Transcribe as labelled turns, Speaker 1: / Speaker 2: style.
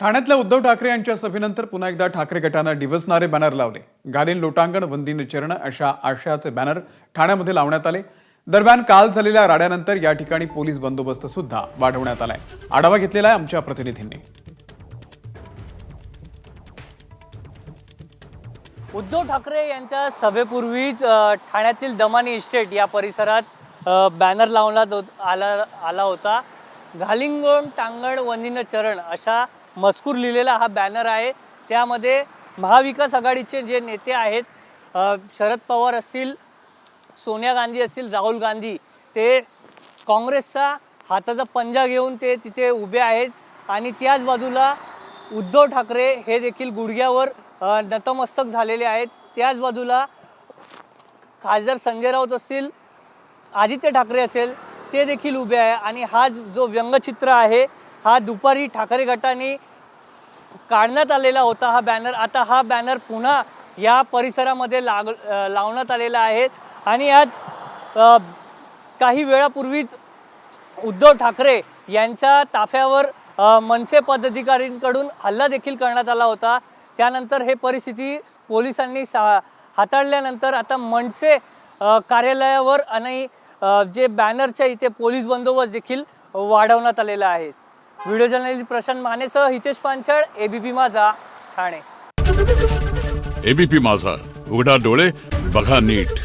Speaker 1: ठाण्यातल्या उद्धव ठाकरे यांच्या सभेनंतर पुन्हा एकदा ठाकरे गटानं डिवचणारे बॅनर लावले। गालीन लोटांगण वंदीन चरण अशा आशयाचे बॅनर ठाण्यामध्ये लावण्यात आले। दरम्यान काल झालेल्या राड्यानंतर या ठिकाणी पोलीस बंदोबस्त सुद्धा वाढवण्यात आलाय। आढावा घेतलेला आहे आमच्या प्रतिनिधींनी।
Speaker 2: उद्धव ठाकरे यांच्या सभेपूर्वीच ठाण्यातील दमानी इस्टेट या परिसरात बॅनर लावण्यात आला होता। घालिंगोण टांगण वंदीन चरण अशा मजकूर लिहिलेला हा बॅनर आहे। त्यामध्ये महाविकास आघाडीचे जे नेते आहेत, शरद पवार असतील, सोनिया गांधी असतील, राहुल गांधी, ते काँग्रेसचा हाताचा पंजा घेऊन ते तिथे उभे आहेत आणि त्याच बाजूला उद्धव ठाकरे हे देखील गुडघ्यावर नतमस्तक झालेले आहेत। त्याच बाजूला खासदार संजय राऊत असतील, आदित्य ठाकरे असेल, ते देखील उभे आहे आणि हा जो व्यंगचित्र आहे हा दुपारी ठाकरे गटाने काढण्यात आलेला होता हा बॅनर। आता हा बॅनर पुन्हा या परिसरामध्ये लावण्यात आलेला आहे आणि आज काही वेळापूर्वीच उद्धव ठाकरे यांच्या ताफ्यावर मनसे पदाधिकाऱ्यांकडून हल्ला देखील करण्यात आला होता। त्यानंतर हे परिस्थिती पोलिसांनी हाताळल्यानंतर आता मनसे कार्यालयावर आणि जे बॅनरच्या इथे पोलीस बंदोबस्त देखील वाढवण्यात आलेला आहे। व्हिडिओ जर्नलिस्ट प्रशांत मानेसह हितेश पांचाळ, एबीपी माझा, ठाणे।
Speaker 3: एबीपी माझा, उघडा डोळे बघा नीट।